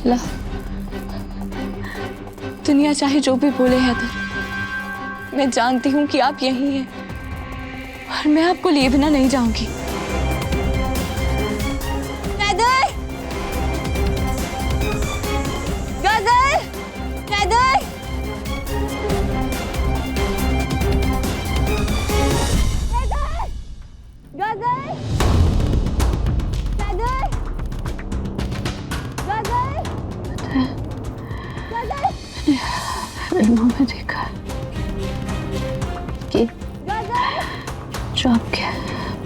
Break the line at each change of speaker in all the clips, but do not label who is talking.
ला, दुनिया चाहे जो भी बोले हैदर, मैं जानती हूँ कि आप यही हैं और मैं आपको लिए बिना नहीं जाऊंगी। हैदर! गजल! हैदर! हैदर! गजल! हैदर! गजल!
फिल्मों में देखा कि जो आपके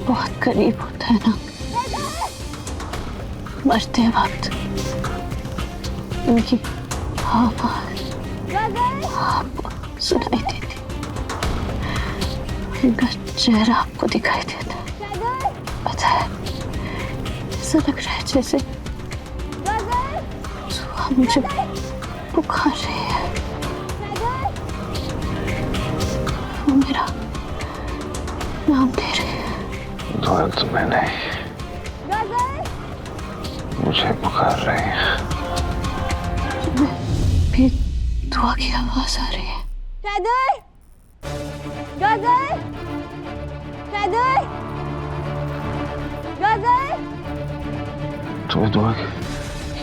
बहुत करीब होता है ना, मरते वक्त उनकी आवाज आपको सुनाई देती, उनका चेहरा आपको दिखाई देता। पता है, ऐसा लग रहा है जैसे सुहा मुझे पुकार रही है। वो मेरा नाम ले रही है।
दुआ तुम्हें नहीं, मुझे पुकार रही है।
फिर दुआ की आवाज आ रही है।
हैदर! गजल! हैदर! गजल!
तुम्हें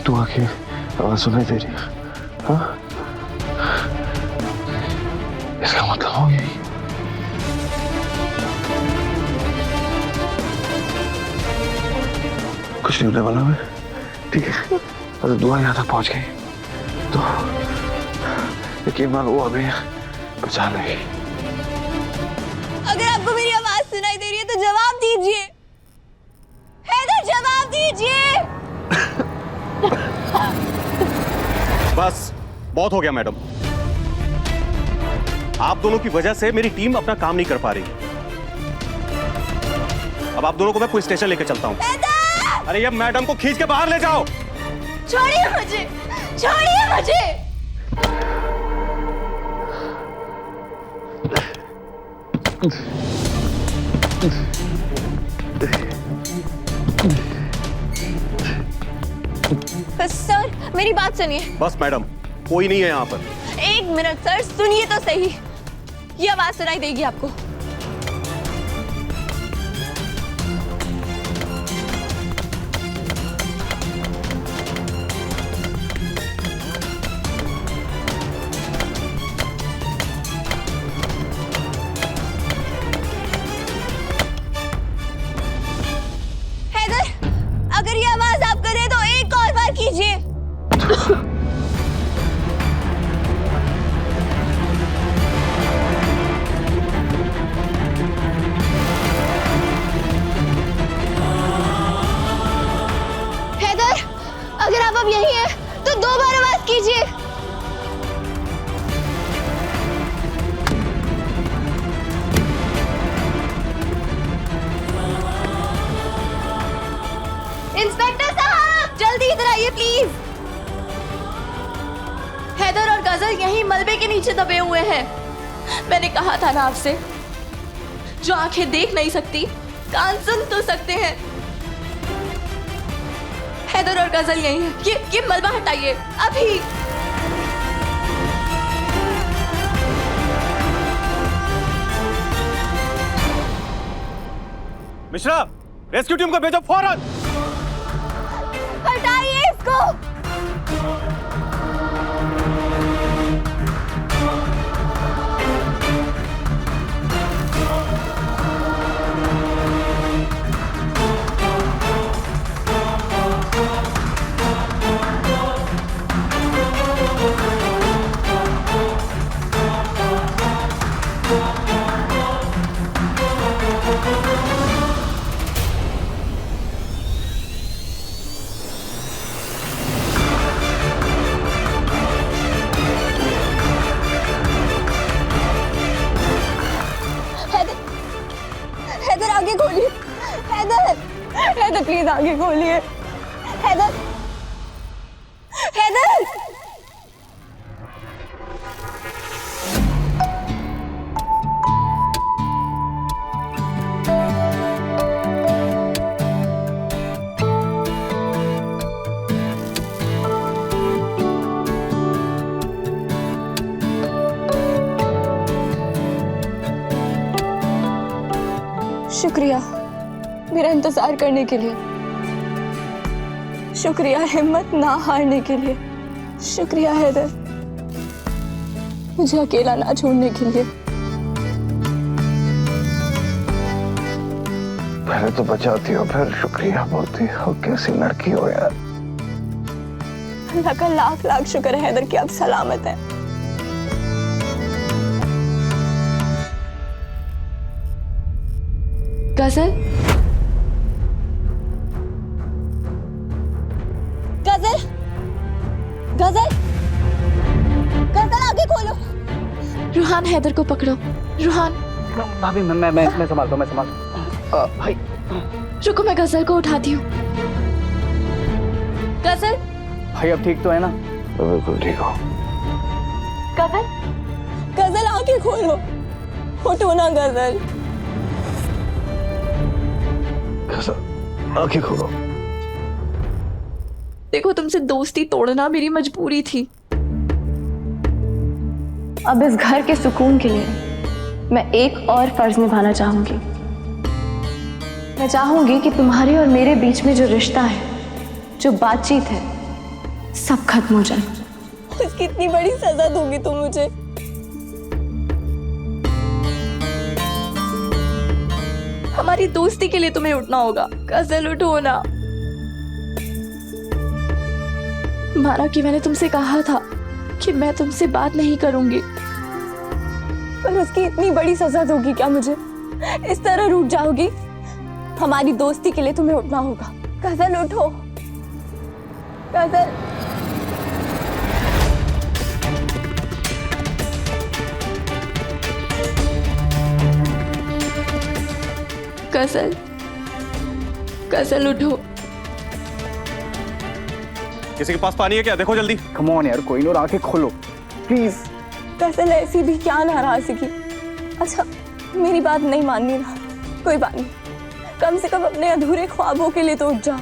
दुआ की आवाज सुनाई दे रही है? हाँ? इसका मतलब हो यही। कुछ नहीं होने वाला मैं, ठीक है? अगर दुआ यहाँ तक पहुँच गई तो यकीन मानो वो हमें बचा लेगी।
अगर आपको मेरी आवाज सुनाई दे रही है तो जवाब दीजिए। हैदर, जवाब दीजिए।
बस बहुत हो गया मैडम, आप दोनों की वजह से मेरी टीम अपना काम नहीं कर पा रही। अब आप दोनों को मैं पुलिस स्टेशन लेकर चलता हूँ। अरे ये मैडम को खींच के बाहर ले जाओ।
छोड़िए मुझे, छोड़िए मुझे। सर, मेरी बात सुनिए।
बस मैडम, कोई नहीं है यहाँ पर।
एक मिनट सर, सुनिए तो सही। ये आवाज सुनाई देगी आपको। हैदर, अगर ये आवाज आप करें तो एक और बार कीजिए। हैदर, अगर आप अब यहीं हैं तो दो बार आवाज कीजिए। इंस्पेक्टर साहब, जल्दी इधर आइए प्लीज। हैदर और गजल यहीं मलबे के नीचे दबे हुए हैं। मैंने कहा था ना आपसे, जो आंखें देख नहीं सकती कान सुन तो सकते हैं। हैदर और गजल यहीं हैं। ये मलबा हटाइए अभी।
मिश्रा, रेस्क्यू टीम को भेजो फौरन।
हटाइए इसको। आगे खोलिए। हैदर, हैदर प्लीज आगे खोलिए। हैदर, हैदर। शुक्रिया मेरा इंतजार करने के लिए, शुक्रिया हिम्मत ना हारने के लिए, शुक्रिया हैदर मुझे अकेला ना छोड़ने के लिए।
पहले तो बचाती हो फिर शुक्रिया बोलती हो, कैसी लड़की हो यार।
अल्लाह का लाख लाख शुक्र है हैदर कि आप सलामत हैं। गजल गजल गजल गजल आगे खोलो। रूहान हैदर को पकड़ो। रूहान
भाभी मैं संभालता हूँ, मैं संभालता हूँ। भाई
रुको, मैं गजल को उठाती हूँ। गजल
भाई अब ठीक तो है ना?
बिल्कुल ठीक हो।
गजल गजल आंखें खोलो, उठो ना गजल।
आंखें खोलो।
देखो तुमसे दोस्ती तोड़ना मेरी मजबूरी थी।
अब इस घर के सुकून के लिए मैं एक और फर्ज निभाना चाहूंगी। मैं चाहूंगी कि तुम्हारे और मेरे बीच में जो रिश्ता है, जो बातचीत है, सब खत्म हो जाए।
उसकी इतनी बड़ी सजा दोगी तुम मुझे? हमारी दोस्ती के लिए तुम्हें उठना होगा। गजल उठो ना। माना कि मैंने तुमसे कहा था कि मैं तुमसे बात नहीं करूंगी, पर उसकी इतनी बड़ी सजा दोगी क्या मुझे? इस तरह रूठ जाओगी? हमारी दोस्ती के लिए तुम्हें उठना होगा। गजल उठो। गजल गजल गजल उठो।
किसी के पास पानी है क्या? देखो जल्दी।
कम ऑन यार, कोई नहीं, आंखें खोलो प्लीज।
गजल ऐसी भी क्या नाराजगी? अच्छा मेरी बात नहीं माननी ना, कोई बात नहीं, कम से कम अपने अधूरे ख्वाबों के लिए तो उठ जाओ।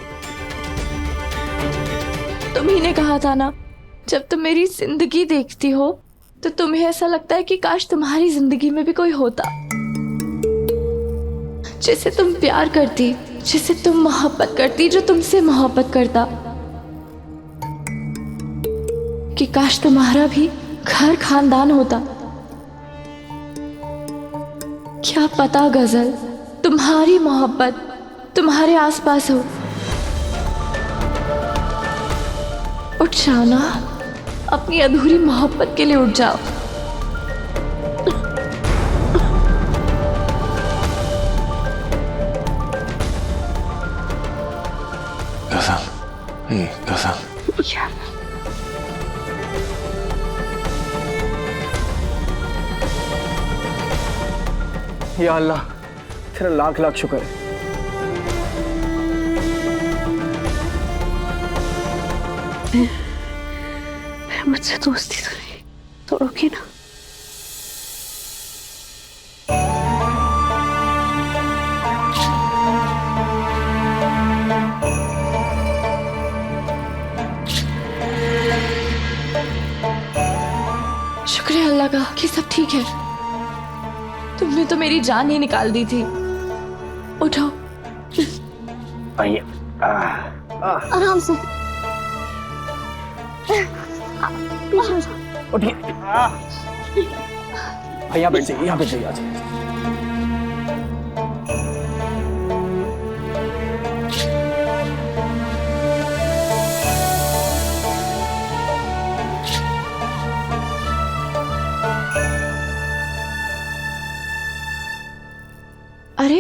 तुम ही ने कहा था ना, जब तुम मेरी जिंदगी देखती हो तो तुम्हें ऐसा लगता है कि काश तुम्हारी जिंदगी में भी कोई होता जिसे तुम प्यार करती, जिसे तुम मोहब्बत करती, जो तुमसे मोहब्बत करता। कि काश तुम्हारा भी घर खानदान होता। क्या पता गजल, तुम्हारी मोहब्बत तुम्हारे आसपास हो। उठ जाओ ना, अपनी अधूरी मोहब्बत के लिए उठ जाओ।
गजल
या अल्लाह, तेरा लाख लाख शुक्र है।
मुझसे दोस्ती तो नहीं तोड़ोगी ना?
शुक्र है अल्लाह का कि सब ठीक है। तुमने तो मेरी जान ही निकाल दी थी। उठो।
आराम से।
उठिए। भाई यहाँ बैठ जाइए, यहाँ बैठ जाइए। आ जाइए।
अरे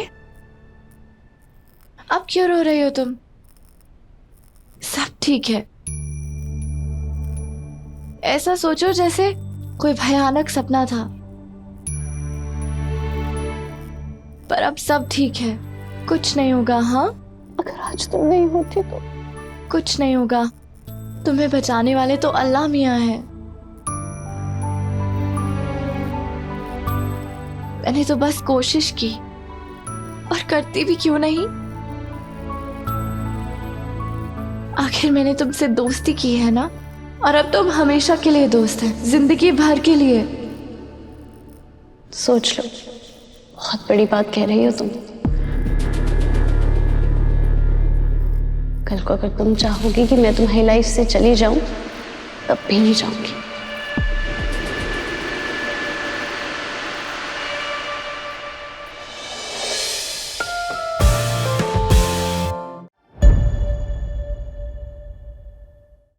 अब क्यों रो रही हो तुम? सब ठीक है। ऐसा सोचो जैसे कोई भयानक सपना था, पर अब सब ठीक है, कुछ नहीं होगा। हाँ,
अगर आज तुम नहीं होती तो?
कुछ नहीं होगा। तुम्हें बचाने वाले तो अल्लाह मियाँ है। मैंने तो बस कोशिश की, और करती भी क्यों नहीं। आखिर मैंने तुमसे दोस्ती की है ना, और अब तुम हमेशा के लिए दोस्त हैं, जिंदगी भर के लिए।
सोच लो, बहुत बड़ी बात कह रही हो तुम। कल को अगर तुम चाहोगी कि मैं तुम्हारी लाइफ से चली जाऊं तब भी नहीं चाहूंगी।